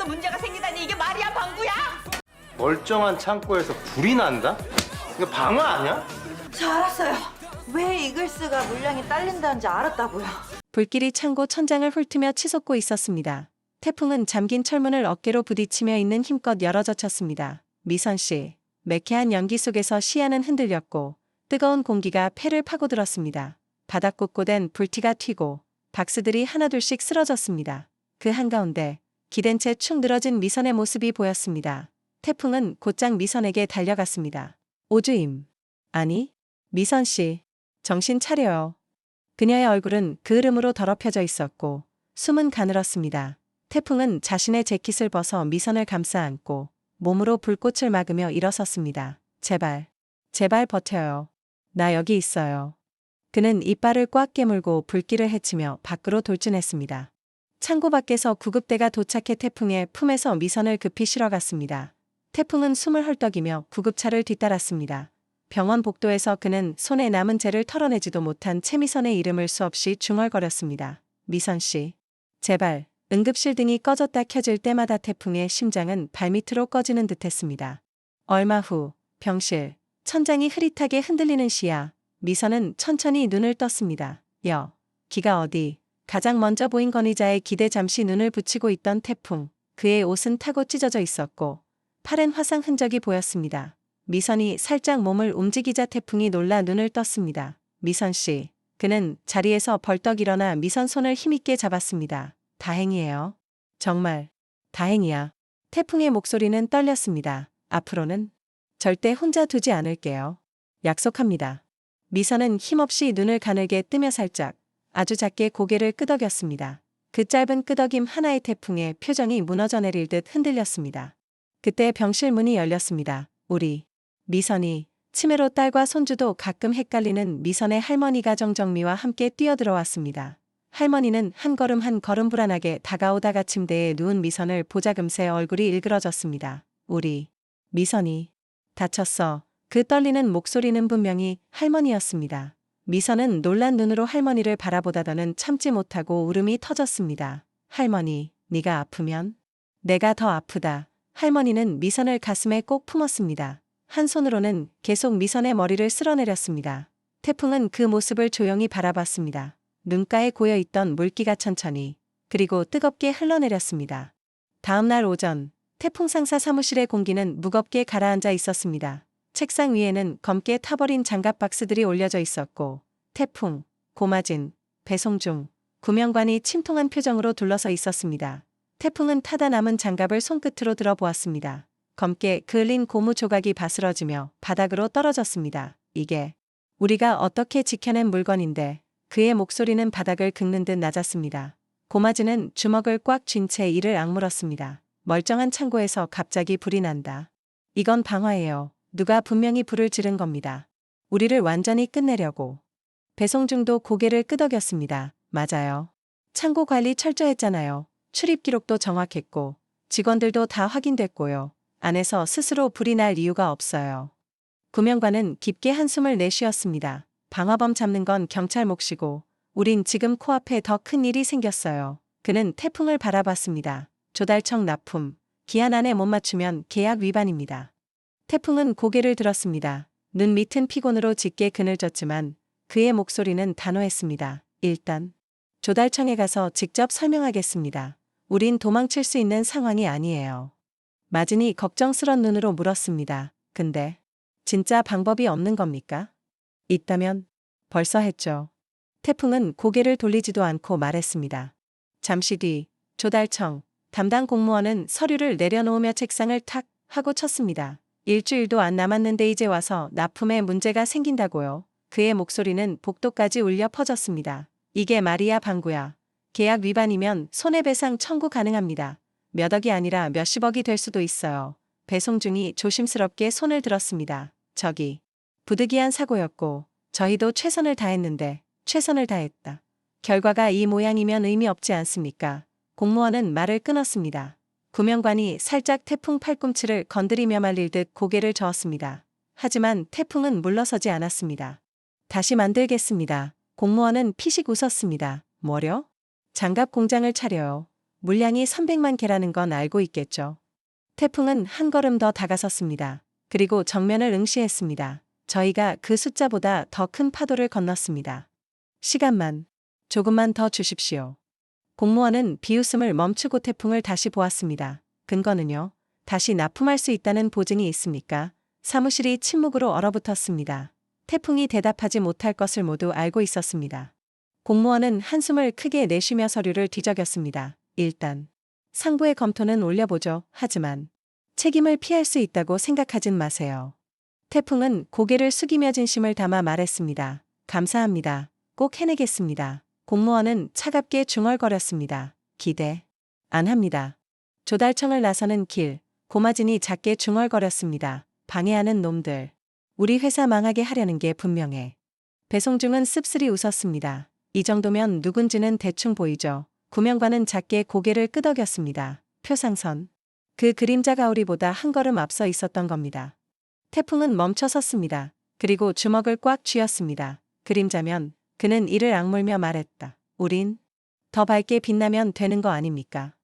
문제가 생기다니 이게 말이야, 방구야? 멀쩡한 창고에서 불이 난다? 이거 방어 아니야? 저 알았어요. 왜 이글스가 물량이 딸린다는지 알았다고요. 불길이 창고 천장을 훑으며 치솟고 있었습니다. 태풍은 잠긴 철문을 어깨로 부딪히며 있는 힘껏 열어젖혔습니다. 미선 씨, 매캐한 연기 속에서 시야는 흔들렸고 뜨거운 공기가 폐를 파고들었습니다. 바닥 곳곳엔 불티가 튀고 박스들이 하나둘씩 쓰러졌습니다. 그 한가운데 기댄 채 축 늘어진 미선의 모습이 보였습니다. 태풍은 곧장 미선에게 달려갔습니다. 오주임. 아니, 미선 씨, 정신 차려요. 그녀의 얼굴은 그을음으로 더럽혀져 있었고 숨은 가늘었습니다. 태풍은 자신의 재킷을 벗어 미선을 감싸 안고 몸으로 불꽃을 막으며 일어섰습니다. 제발, 제발 버텨요. 나 여기 있어요. 그는 이빨을 꽉 깨물고 불길을 헤치며 밖으로 돌진했습니다. 창고 밖에서 구급대가 도착해 태풍의 품에서 미선을 급히 실어갔습니다. 태풍은 숨을 헐떡이며 구급차를 뒤따랐습니다. 병원 복도에서 그는 손에 남은 재를 털어내지도 못한 채미선의 이름을 수없이 중얼거렸습니다. 미선 씨, 제발. 응급실 등이 꺼졌다 켜질 때마다 태풍의 심장은 발밑으로 꺼지는 듯했습니다. 얼마 후 병실, 천장이 흐릿하게 흔들리는 시야, 미선은 천천히 눈을 떴습니다. 기가 어디? 가장 먼저 보인 건의자의 기대 잠시 눈을 붙이고 있던 태풍, 그의 옷은 타고 찢어져 있었고 팔엔 화상 흔적이 보였습니다. 미선이 살짝 몸을 움직이자 태풍이 놀라 눈을 떴습니다. 미선 씨, 그는 자리에서 벌떡 일어나 미선 손을 힘있게 잡았습니다. 다행이에요. 정말 다행이야. 태풍의 목소리는 떨렸습니다. 앞으로는 절대 혼자 두지 않을게요. 약속합니다. 미선은 힘없이 눈을 가늘게 뜨며 살짝 아주 작게 고개를 끄덕였습니다. 그 짧은 끄덕임 하나의 태풍의 표정이 무너져 내릴 듯 흔들렸습니다. 그때 병실 문이 열렸습니다. 우리 미선이 치매로 딸과 손주도 가끔 헷갈리는 미선의 할머니가 정정미와 함께 뛰어들어왔습니다. 할머니는 한 걸음 불안하게 다가오다가 침대에 누운 미선을 보자금새 얼굴이 일그러졌습니다. 우리 미선이 다쳤어. 그 떨리는 목소리는 분명히 할머니였습니다. 미선은 놀란 눈으로 할머니를 바라보다더는 참지 못하고 울음이 터졌습니다. 할머니, 네가 아프면 내가 더 아프다. 할머니는 미선을 가슴에 꼭 품었습니다. 한 손으로는 계속 미선의 머리를 쓸어내렸습니다. 태풍은 그 모습을 조용히 바라봤습니다. 눈가에 고여있던 물기가 천천히 그리고 뜨겁게 흘러내렸습니다. 다음 날 오전 태풍 상사 사무실의 공기는 무겁게 가라앉아 있었습니다. 책상 위에는 검게 타버린 장갑 박스들이 올려져 있었고 태풍, 고마진, 배송중, 구명관이 침통한 표정으로 둘러서 있었습니다. 태풍은 타다 남은 장갑을 손끝으로 들어보았습니다. 검게 그을린 고무 조각이 바스러지며 바닥으로 떨어졌습니다. 이게 우리가 어떻게 지켜낸 물건인데. 그의 목소리는 바닥을 긁는 듯 낮았습니다. 고마즈는 주먹을 꽉 쥔 채 이를 악물었습니다. 멀쩡한 창고에서 갑자기 불이 난다. 이건 방화예요. 누가 분명히 불을 지른 겁니다. 우리를 완전히 끝내려고. 배송중도 고개를 끄덕였습니다. 맞아요. 창고 관리 철저했잖아요. 출입 기록도 정확했고 직원들도 다 확인됐고요. 안에서 스스로 불이 날 이유가 없어요. 구명관은 깊게 한숨을 내쉬었습니다. 방화범 잡는 건 경찰 몫이고 우린 지금 코앞에 더 큰 일이 생겼어요. 그는 태풍을 바라봤습니다. 조달청 납품, 기한 안에 못 맞추면 계약 위반입니다. 태풍은 고개를 들었습니다. 눈 밑은 피곤으로 짙게 그늘졌지만 그의 목소리는 단호했습니다. 일단 조달청에 가서 직접 설명하겠습니다. 우린 도망칠 수 있는 상황이 아니에요. 마진이 걱정스런 눈으로 물었습니다. 근데 진짜 방법이 없는 겁니까? 있다면 벌써 했죠. 태풍은 고개를 돌리지도 않고 말했습니다. 잠시 뒤 조달청 담당 공무원은 서류를 내려놓으며 책상을 탁 하고 쳤습니다. 일주일도 안 남았는데 이제 와서 납품에 문제가 생긴다고요. 그의 목소리는 복도까지 울려 퍼졌습니다. 이게 말이야 방구야. 계약 위반이면 손해배상 청구 가능합니다. 몇 억이 아니라 몇십억이 될 수도 있어요. 배송중이 조심스럽게 손을 들었습니다. 저기 부득이한 사고였고 저희도 최선을 다했는데 최선을 다했다. 결과가 이 모양이면 의미 없지 않습니까? 공무원은 말을 끊었습니다. 구명관이 살짝 태풍 팔꿈치를 건드리며 말릴 듯 고개를 저었습니다. 하지만 태풍은 물러서지 않았습니다. 다시 만들겠습니다. 공무원은 피식 웃었습니다. 뭐려? 장갑 공장을 차려요. 물량이 300만 개라는 건 알고 있겠죠. 태풍은 한 걸음 더 다가섰습니다. 그리고 정면을 응시했습니다. 저희가 그 숫자보다 더 큰 파도를 건넜습니다. 시간만 조금만 더 주십시오. 공무원은 비웃음을 멈추고 태풍을 다시 보았습니다. 근거는요? 다시 납품할 수 있다는 보증이 있습니까? 사무실이 침묵으로 얼어붙었습니다. 태풍이 대답하지 못할 것을 모두 알고 있었습니다. 공무원은 한숨을 크게 내쉬며 서류를 뒤적였습니다. 일단 상부의 검토는 올려보죠. 하지만 책임을 피할 수 있다고 생각하진 마세요. 태풍은 고개를 숙이며 진심을 담아 말했습니다. 감사합니다. 꼭 해내겠습니다. 공무원은 차갑게 중얼거렸습니다. 기대 안 합니다. 조달청을 나서는 길, 고마진이 작게 중얼거렸습니다. 방해하는 놈들. 우리 회사 망하게 하려는 게 분명해. 배송중은 씁쓸히 웃었습니다. 이 정도면 누군지는 대충 보이죠. 구명관은 작게 고개를 끄덕였습니다. 표상선. 그 그림자 가오리보다 한 걸음 앞서 있었던 겁니다. 태풍은 멈춰 섰습니다. 그리고 주먹을 꽉 쥐었습니다. 그림자면 그는 이를 악물며 말했다. 우린 더 밝게 빛나면 되는 거 아닙니까?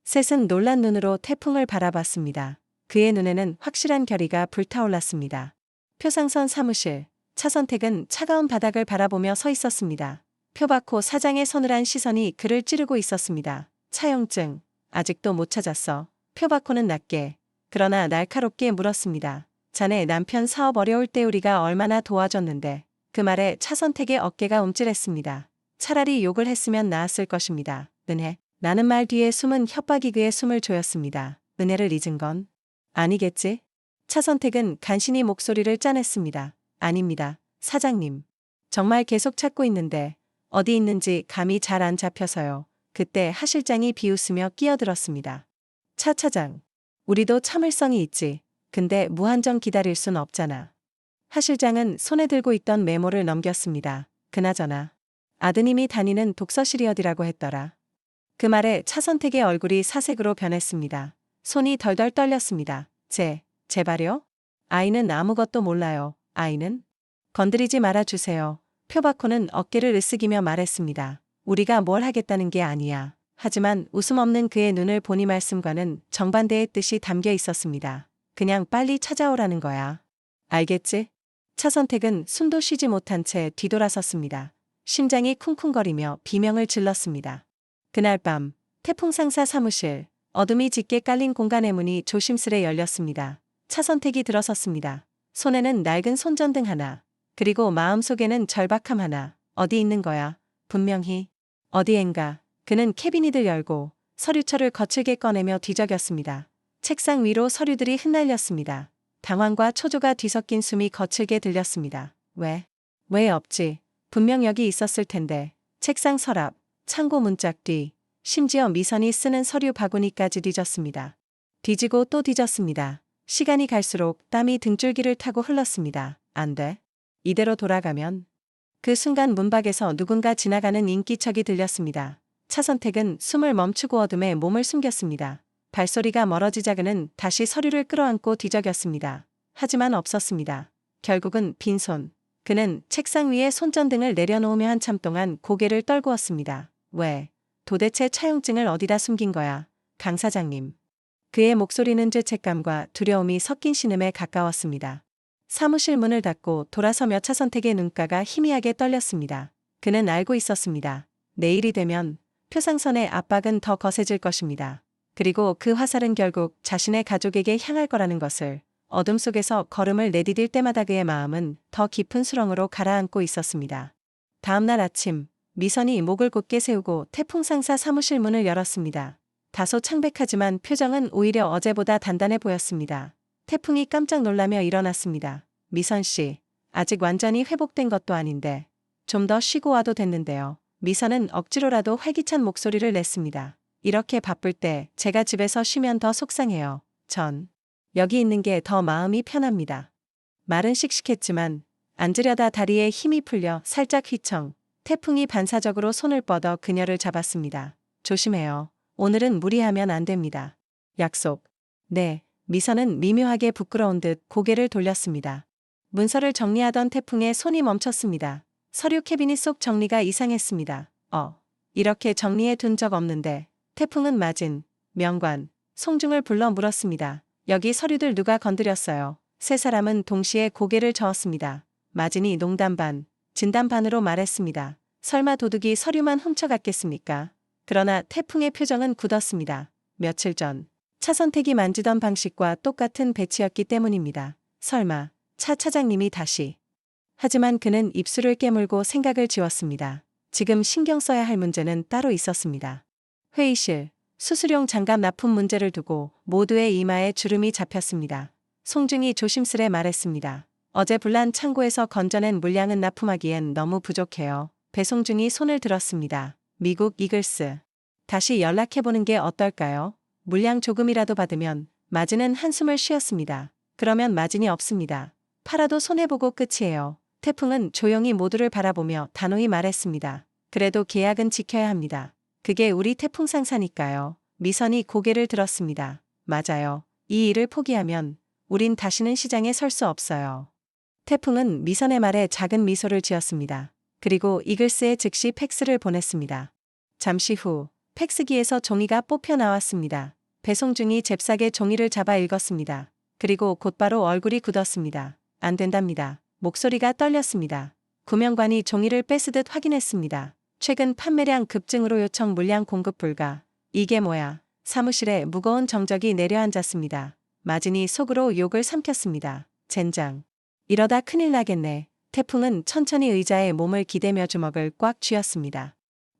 셋은 놀란 눈으로 태풍을 바라봤습니다. 그의 눈에는 확실한 결의가 불타올랐습니다. 표상선 사무실, 차선택은 차가운 바닥을 바라보며 서 있었습니다. 표박호 사장의 서늘한 시선이 그를 찌르고 있었습니다. 차용증, 아직도 못 찾았어. 표박호는 낮게, 그러나 날카롭게 물었습니다. 자네 남편 사업 어려울 때 우리가 얼마나 도와줬는데. 그 말에 차선택의 어깨가 움찔했습니다. 차라리 욕을 했으면 나았을 것입니다. 은혜. 나는 말 뒤에 숨은 협박이 그의 숨을 조였습니다. 은혜를 잊은 건 아니겠지? 차선택은 간신히 목소리를 짜냈습니다. 아닙니다. 사장님. 정말 계속 찾고 있는데 어디 있는지 감이 잘 안 잡혀서요. 그때 하 실장이 비웃으며 끼어들었습니다. 차 차장. 우리도 참을성이 있지. 근데 무한정 기다릴 순 없잖아. 하 실장은 손에 들고 있던 메모를 넘겼습니다. 그나저나 아드님이 다니는 독서실이 어디라고 했더라. 그 말에 차선택의 얼굴이 사색으로 변했습니다. 손이 덜덜 떨렸습니다. 제발요? 아이는 아무것도 몰라요. 아이는? 건드리지 말아주세요. 표박호는 어깨를 으쓱이며 말했습니다. 우리가 뭘 하겠다는 게 아니야. 하지만 웃음 없는 그의 눈을 보니 말씀과는 정반대의 뜻이 담겨 있었습니다. 그냥 빨리 찾아오라는 거야. 알겠지? 차선택은 숨도 쉬지 못한 채 뒤돌아섰습니다. 심장이 쿵쿵거리며 비명을 질렀습니다. 그날 밤 태풍상사 사무실, 어둠이 짙게 깔린 공간의 문이 조심스레 열렸습니다. 차선택이 들어섰습니다. 손에는 낡은 손전등 하나, 그리고 마음속에는 절박함 하나. 어디 있는 거야? 분명히 어디엔가. 그는 캐비닛을 열고 서류철을 거칠게 꺼내며 뒤적였습니다. 책상 위로 서류들이 흩날렸습니다. 당황과 초조가 뒤섞인 숨이 거칠게 들렸습니다. 왜 없지? 분명 여기 있었을 텐데. 책상 서랍, 창고 문짝 뒤, 심지어 미선이 쓰는 서류 바구니까지 뒤졌습니다. 뒤지고 또 뒤졌습니다. 시간이 갈수록 땀이 등줄기를 타고 흘렀습니다. 안 돼. 이대로 돌아가면. 그 순간 문밖에서 누군가 지나가는 인기척이 들렸습니다. 차선택은 숨을 멈추고 어둠에 몸을 숨겼습니다. 발소리가 멀어지자 그는 다시 서류를 끌어안고 뒤적였습니다. 하지만 없었습니다. 결국은 빈손. 그는 책상 위에 손전등을 내려놓으며 한참 동안 고개를 떨구었습니다. 왜? 도대체 차용증을 어디다 숨긴 거야? 강 사장님. 그의 목소리는 죄책감과 두려움이 섞인 신음에 가까웠습니다. 사무실 문을 닫고 돌아서며 차선택의 눈가가 희미하게 떨렸습니다. 그는 알고 있었습니다. 내일이 되면 표상선의 압박은 더 거세질 것입니다. 그리고 그 화살은 결국 자신의 가족에게 향할 거라는 것을. 어둠 속에서 걸음을 내디딜 때마다 그의 마음은 더 깊은 수렁으로 가라앉고 있었습니다. 다음 날 아침, 미선이 목을 곧게 세우고 태풍상사 사무실 문을 열었습니다. 다소 창백하지만 표정은 오히려 어제보다 단단해 보였습니다. 태풍이 깜짝 놀라며 일어났습니다. 미선 씨, 아직 완전히 회복된 것도 아닌데 좀 더 쉬고 와도 됐는데요. 미선은 억지로라도 활기찬 목소리를 냈습니다. 이렇게 바쁠 때 제가 집에서 쉬면 더 속상해요. 전 여기 있는 게 더 마음이 편합니다. 말은 씩씩했지만 앉으려다 다리에 힘이 풀려 살짝 휘청. 태풍이 반사적으로 손을 뻗어 그녀를 잡았습니다. 조심해요. 오늘은 무리하면 안 됩니다. 약속. 네. 미선은 미묘하게 부끄러운 듯 고개를 돌렸습니다. 문서를 정리하던 태풍의 손이 멈췄습니다. 서류 캐비닛 속 정리가 이상했습니다. 이렇게 정리해 둔 적 없는데. 태풍은 마진, 명관, 송중을 불러 물었습니다. 여기 서류들 누가 건드렸어요? 세 사람은 동시에 고개를 저었습니다. 마진이 농담 반, 진담 반으로 말했습니다. 설마 도둑이 서류만 훔쳐갔겠습니까? 그러나 태풍의 표정은 굳었습니다. 며칠 전 차 선택이 만지던 방식과 똑같은 배치였기 때문입니다. 설마 차 차장님이 다시. 하지만 그는 입술을 깨물고 생각을 지웠습니다. 지금 신경 써야 할 문제는 따로 있었습니다. 회의실, 수수용 장갑 납품 문제를 두고 모두의 이마에 주름이 잡혔습니다. 송중이 조심스레 말했습니다. 어제 불난 창고에서 건져낸 물량은 납품하기엔 너무 부족해요. 배송중이 손을 들었습니다. 미국 이글스. 다시 연락해보는 게 어떨까요? 물량 조금이라도 받으면. 마진은 한숨을 쉬었습니다. 그러면 마진이 없습니다. 팔아도 손해보고 끝이에요. 태풍은 조용히 모두를 바라보며 단호히 말했습니다. 그래도 계약은 지켜야 합니다. 그게 우리 태풍 상사니까요. 미선이 고개를 들었습니다. 맞아요. 이 일을 포기하면 우린 다시는 시장에 설 수 없어요. 태풍은 미선의 말에 작은 미소를 지었습니다. 그리고 이글스에 즉시 팩스를 보냈습니다. 잠시 후 팩스기에서 종이가 뽑혀 나왔습니다. 배송중이 잽싸게 종이를 잡아 읽었습니다. 그리고 곧바로 얼굴이 굳었습니다. 안 된답니다. 목소리가 떨렸습니다. 구명관이 종이를 뺏으듯 확인했습니다. 최근 판매량 급증으로 요청 물량 공급 불가. 이게 뭐야? 사무실에 무거운 정적이 내려앉았습니다. 마진이 속으로 욕을 삼켰습니다. 젠장. 이러다 큰일 나겠네. 태풍은 천천히 의자에 몸을 기대며 주먹을 꽉 쥐었습니다.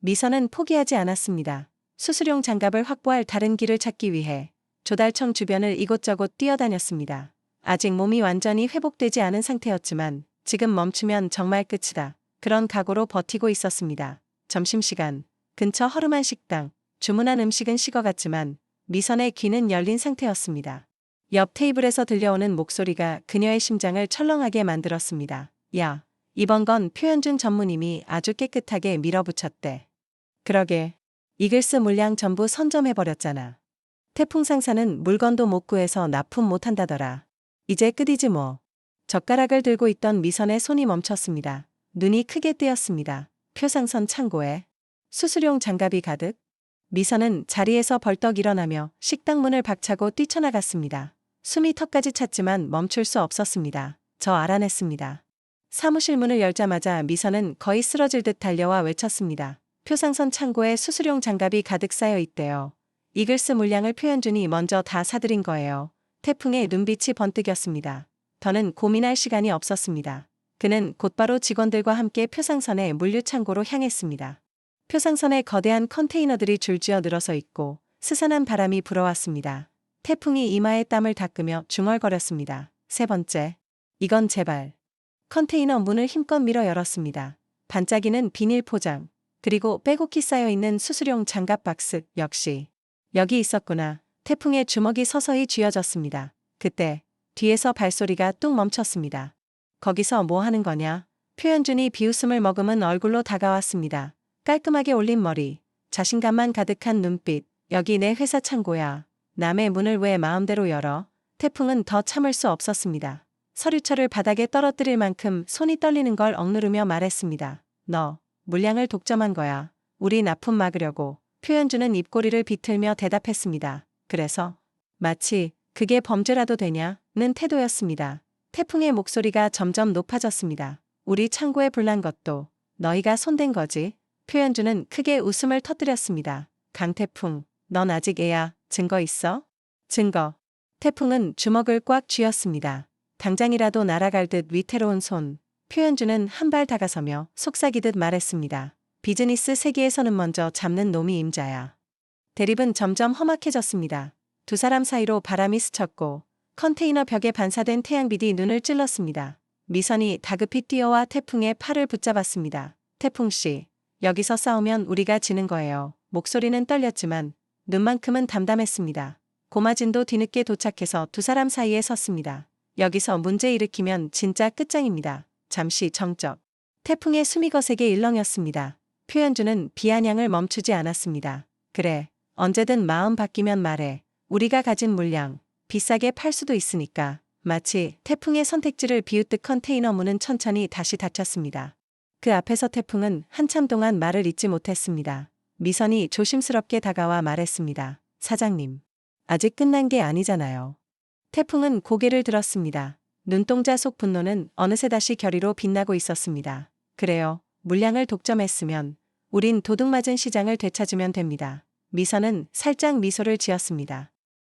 미선은 포기하지 않았습니다. 수수용 장갑을 확보할 다른 길을 찾기 위해 조달청 주변을 이곳저곳 뛰어다녔습니다. 아직 몸이 완전히 회복되지 않은 상태였지만 지금 멈추면 정말 끝이다. 그런 각오로 버티고 있었습니다. 점심시간, 근처 허름한 식당, 주문한 음식은 식어갔지만 미선의 귀는 열린 상태였습니다. 옆 테이블에서 들려오는 목소리가 그녀의 심장을 철렁하게 만들었습니다. 야, 이번 건 표현준 전무님이 아주 깨끗하게 밀어붙였대. 그러게. 이글스 물량 전부 선점해버렸잖아. 태풍 상사는 물건도 못 구해서 납품 못한다더라. 이제 끝이지 뭐. 젓가락을 들고 있던 미선의 손이 멈췄습니다. 눈이 크게 뜨였습니다. 표상선 창고에 수수용 장갑이 가득. 미선은 자리에서 벌떡 일어나며 식당 문을 박차고 뛰쳐나갔습니다. 숨이 턱까지 찼지만 멈출 수 없었습니다. 저 알아냈습니다. 사무실 문을 열자마자 미선은 거의 쓰러질 듯 달려와 외쳤습니다. 표상선 창고에 수수용 장갑이 가득 쌓여 있대요. 이글스 물량을 표현준이 먼저 다 사들인 거예요. 태풍의 눈빛이 번뜩였습니다. 더는 고민할 시간이 없었습니다. 그는 곧바로 직원들과 함께 표상선의 물류창고로 향했습니다. 표상선에 거대한 컨테이너들이 줄지어 늘어서 있고 스산한 바람이 불어왔습니다. 태풍이 이마에 땀을 닦으며 중얼거렸습니다. 세 번째. 이건 제발. 컨테이너 문을 힘껏 밀어 열었습니다. 반짝이는 비닐 포장. 그리고 빼곡히 쌓여있는 수수용 장갑 박스 역시. 여기 있었구나. 태풍의 주먹이 서서히 쥐어졌습니다. 그때 뒤에서 발소리가 뚝 멈췄습니다. 거기서 뭐 하는 거냐? 표현준이 비웃음을 머금은 얼굴로 다가왔습니다. 깔끔하게 올린 머리, 자신감만 가득한 눈빛. 여기 내 회사 창고야. 남의 문을 왜 마음대로 열어? 태풍은 더 참을 수 없었습니다. 서류철을 바닥에 떨어뜨릴 만큼 손이 떨리는 걸 억누르며 말했습니다. 너 물량을 독점한 거야. 우리 납품 막으려고. 표현준은 입꼬리를 비틀며 대답했습니다. 그래서? 마치 그게 범죄라도 되냐는 태도였습니다. 태풍의 목소리가 점점 높아졌습니다. 우리 창고에 불난 것도 너희가 손댄 거지? 표현준은 크게 웃음을 터뜨렸습니다. 강태풍, 넌 아직 애야. 증거 있어? 증거. 태풍은 주먹을 꽉 쥐었습니다. 당장이라도 날아갈 듯 위태로운 손. 표현준은 한 발 다가서며 속삭이듯 말했습니다. 비즈니스 세계에서는 먼저 잡는 놈이 임자야. 대립은 점점 험악해졌습니다. 두 사람 사이로 바람이 스쳤고 컨테이너 벽에 반사된 태양빛이 눈을 찔렀습니다. 미선이 다급히 뛰어와 태풍의 팔을 붙잡았습니다. 태풍씨, 여기서 싸우면 우리가 지는 거예요. 목소리는 떨렸지만 눈만큼은 담담했습니다. 고마진도 뒤늦게 도착해서 두 사람 사이에 섰습니다. 여기서 문제 일으키면 진짜 끝장입니다. 잠시 정적. 태풍의 숨이 거세게 일렁였습니다. 표현준은 비아냥을 멈추지 않았습니다. 그래, 언제든 마음 바뀌면 말해. 우리가 가진 물량, 비싸게 팔 수도 있으니까. 마치 태풍의 선택지를 비웃듯 컨테이너 문은 천천히 다시 닫혔습니다. 그 앞에서 태풍은 한참 동안 말을 잇지 못했습니다. 미선이 조심스럽게 다가와 말했습니다. 사장님, 아직 끝난 게 아니잖아요. 태풍은 고개를 들었습니다. 눈동자 속 분노는 어느새 다시 결의로 빛나고 있었습니다. 그래요. 물량을 독점했으면 우린 도둑맞은 시장을 되찾으면 됩니다. 미선은 살짝 미소를 지었습니다.